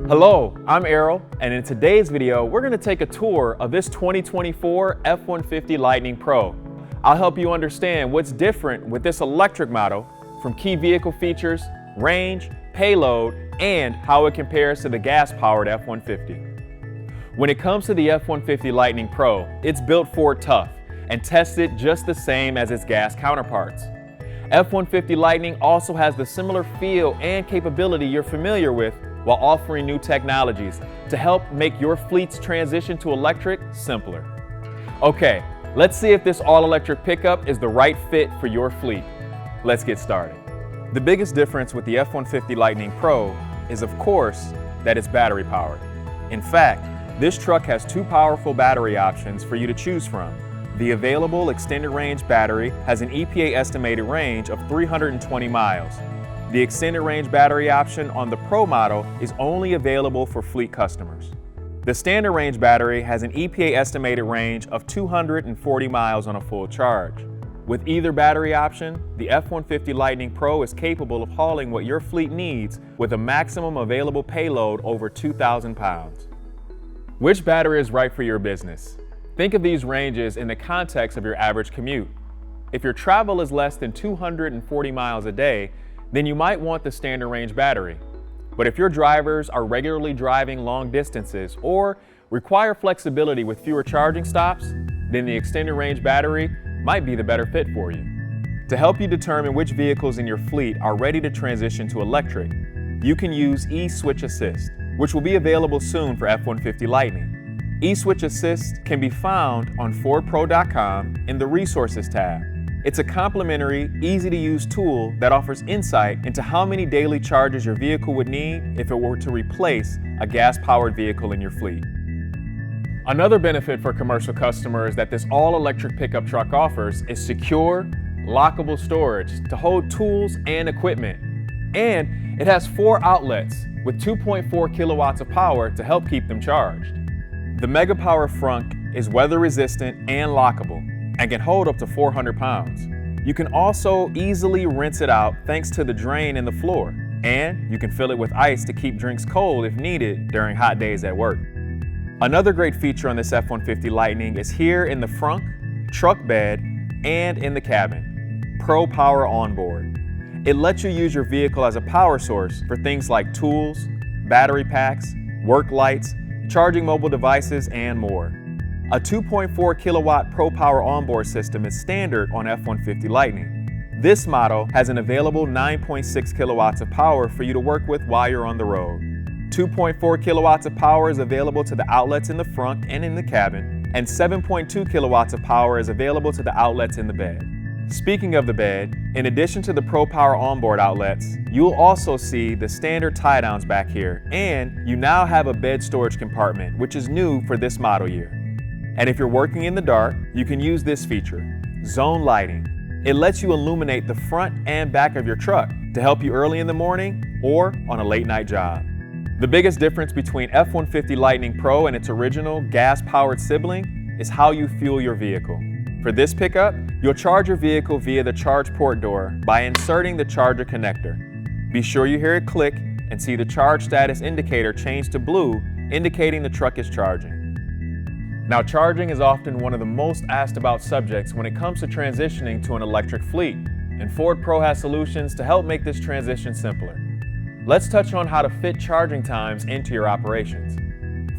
Hello, I'm Errol, and in today's video, we're going to take a tour of this 2024 F-150 Lightning Pro. I'll help you understand what's different with this electric model from key vehicle features, range, payload, and how it compares to the gas-powered F-150. When it comes to the F-150 Lightning Pro, it's built Ford tough and tested just the same as its gas counterparts. F-150 Lightning also has the similar feel and capability you're familiar with while offering new technologies to help make your fleet's transition to electric simpler. Okay, let's see if this all-electric pickup is the right fit for your fleet. Let's get started. The biggest difference with the F-150 Lightning Pro is, of course, that it's battery powered. In fact, this truck has two powerful battery options for you to choose from. The available extended range battery has an EPA estimated range of 320 miles. The extended range battery option on the Pro model is only available for fleet customers. The standard range battery has an EPA estimated range of 240 miles on a full charge. With either battery option, the F-150 Lightning Pro is capable of hauling what your fleet needs with a maximum available payload over 2,000 pounds. Which battery is right for your business? Think of these ranges in the context of your average commute. If your travel is less than 240 miles a day, then you might want the standard range battery. But if your drivers are regularly driving long distances or require flexibility with fewer charging stops, then the extended range battery might be the better fit for you. To help you determine which vehicles in your fleet are ready to transition to electric, you can use eSwitch Assist, which will be available soon for F-150 Lightning. eSwitch Assist can be found on FordPro.com in the Resources tab. It's a complimentary, easy-to-use tool that offers insight into how many daily charges your vehicle would need if it were to replace a gas-powered vehicle in your fleet. Another benefit for commercial customers that this all-electric pickup truck offers is secure, lockable storage to hold tools and equipment. And it has 4 outlets with 2.4 kilowatts of power to help keep them charged. The Mega Power frunk is weather-resistant and lockable, and can hold up to 400 pounds. You can also easily rinse it out thanks to the drain in the floor, and you can fill it with ice to keep drinks cold if needed during hot days at work. Another great feature on this F-150 Lightning is here in the frunk, truck bed, and in the cabin. Pro Power Onboard. It lets you use your vehicle as a power source for things like tools, battery packs, work lights, charging mobile devices, and more. A 2.4 kilowatt Pro Power Onboard system is standard on F-150 Lightning. This model has an available 9.6 kilowatts of power for you to work with while you're on the road. 2.4 kilowatts of power is available to the outlets in the front and in the cabin, and 7.2 kilowatts of power is available to the outlets in the bed. Speaking of the bed, in addition to the Pro Power Onboard outlets, you'll also see the standard tie-downs back here, and you now have a bed storage compartment, which is new for this model year. And if you're working in the dark, you can use this feature, Zone Lighting. It lets you illuminate the front and back of your truck to help you early in the morning or on a late night job. The biggest difference between F-150 Lightning Pro and its original gas-powered sibling is how you fuel your vehicle. For this pickup, you'll charge your vehicle via the charge port door by inserting the charger connector. Be sure you hear it click and see the charge status indicator change to blue, indicating the truck is charging. Now, charging is often one of the most asked about subjects when it comes to transitioning to an electric fleet, and Ford Pro has solutions to help make this transition simpler. Let's touch on how to fit charging times into your operations.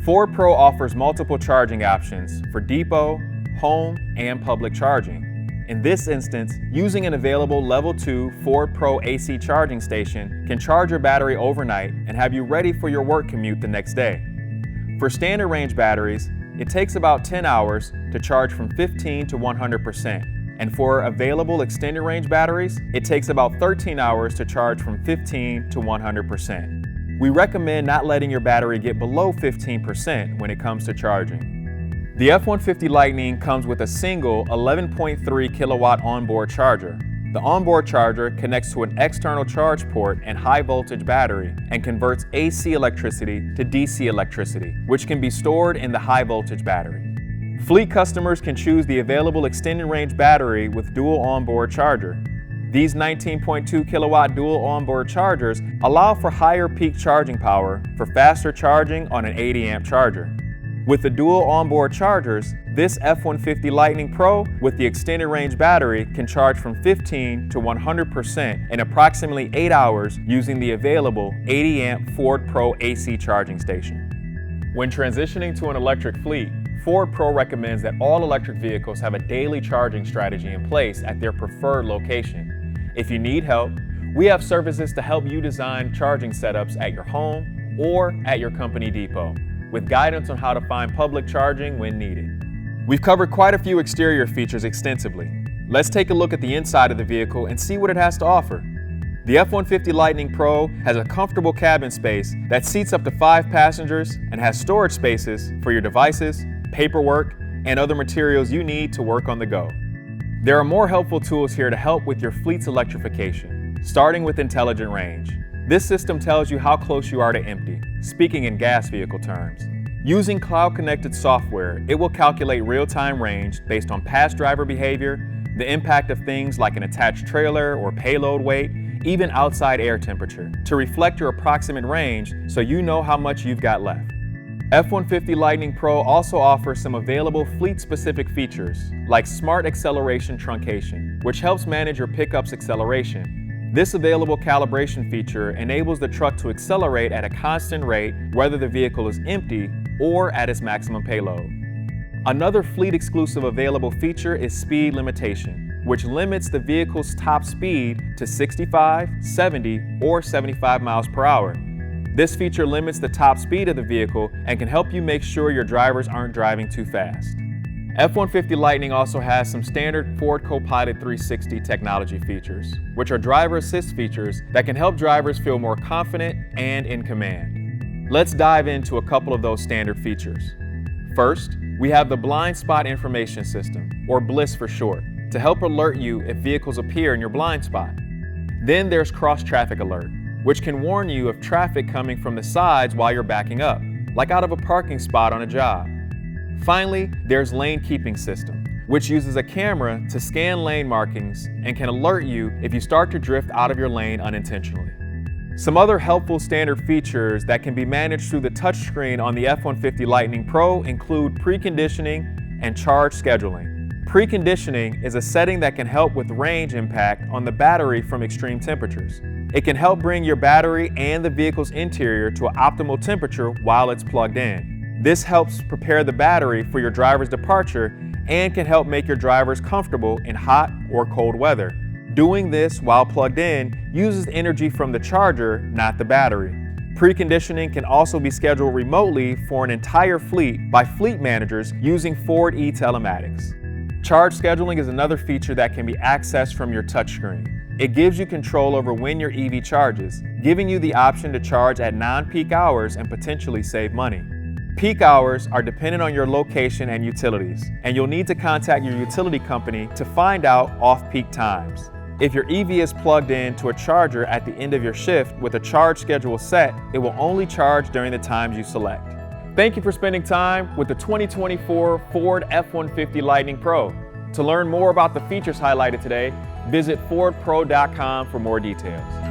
Ford Pro offers multiple charging options for depot, home, and public charging. In this instance, using an available Level 2 Ford Pro AC charging station can charge your battery overnight and have you ready for your work commute the next day. For standard range batteries, it takes about 10 hours to charge from 15 to 100%, and for available extended range batteries, it takes about 13 hours to charge from 15 to 100%. We recommend not letting your battery get below 15% when it comes to charging. The F-150 Lightning comes with a single 11.3 kilowatt onboard charger. The onboard charger connects to an external charge port and high voltage battery and converts AC electricity to DC electricity, which can be stored in the high voltage battery. Fleet customers can choose the available extended range battery with dual onboard charger. These 19.2 kilowatt dual onboard chargers allow for higher peak charging power for faster charging on an 80 amp charger. With the dual onboard chargers, this F-150 Lightning Pro with the extended range battery can charge from 15 to 100% in approximately 8 hours using the available 80 amp Ford Pro AC charging station. When transitioning to an electric fleet, Ford Pro recommends that all electric vehicles have a daily charging strategy in place at their preferred location. If you need help, we have services to help you design charging setups at your home or at your company depot, with guidance on how to find public charging when needed. We've covered quite a few exterior features extensively. Let's take a look at the inside of the vehicle and see what it has to offer. The F-150 Lightning Pro has a comfortable cabin space that seats up to 5 passengers and has storage spaces for your devices, paperwork, and other materials you need to work on the go. There are more helpful tools here to help with your fleet's electrification, starting with Intelligent Range. This system tells you how close you are to empty, speaking in gas vehicle terms. Using cloud-connected software, it will calculate real-time range based on past driver behavior, the impact of things like an attached trailer or payload weight, even outside air temperature, to reflect your approximate range so you know how much you've got left. F-150 Lightning Pro also offers some available fleet-specific features, like Smart Acceleration Truncation, which helps manage your pickup's acceleration. This available calibration feature enables the truck to accelerate at a constant rate whether the vehicle is empty or at its maximum payload. Another fleet-exclusive available feature is speed limitation, which limits the vehicle's top speed to 65, 70, or 75 miles per hour. This feature limits the top speed of the vehicle and can help you make sure your drivers aren't driving too fast. F-150 Lightning also has some standard Ford Co-Pilot 360 technology features, which are driver assist features that can help drivers feel more confident and in command. Let's dive into a couple of those standard features. First, we have the Blind Spot Information System, or BLIS for short, to help alert you if vehicles appear in your blind spot. Then there's Cross Traffic Alert, which can warn you of traffic coming from the sides while you're backing up, like out of a parking spot on a job. Finally, there's Lane Keeping System, which uses a camera to scan lane markings and can alert you if you start to drift out of your lane unintentionally. Some other helpful standard features that can be managed through the touchscreen on the F-150 Lightning Pro include preconditioning and charge scheduling. Preconditioning is a setting that can help with range impact on the battery from extreme temperatures. It can help bring your battery and the vehicle's interior to an optimal temperature while it's plugged in. This helps prepare the battery for your driver's departure and can help make your drivers comfortable in hot or cold weather. Doing this while plugged in uses energy from the charger, not the battery. Preconditioning can also be scheduled remotely for an entire fleet by fleet managers using Ford eTelematics. Charge scheduling is another feature that can be accessed from your touchscreen. It gives you control over when your EV charges, giving you the option to charge at non-peak hours and potentially save money. Peak hours are dependent on your location and utilities, and you'll need to contact your utility company to find out off-peak times. If your EV is plugged in to a charger at the end of your shift with a charge schedule set, it will only charge during the times you select. Thank you for spending time with the 2024 Ford F-150 Lightning Pro. To learn more about the features highlighted today, visit fordpro.com for more details.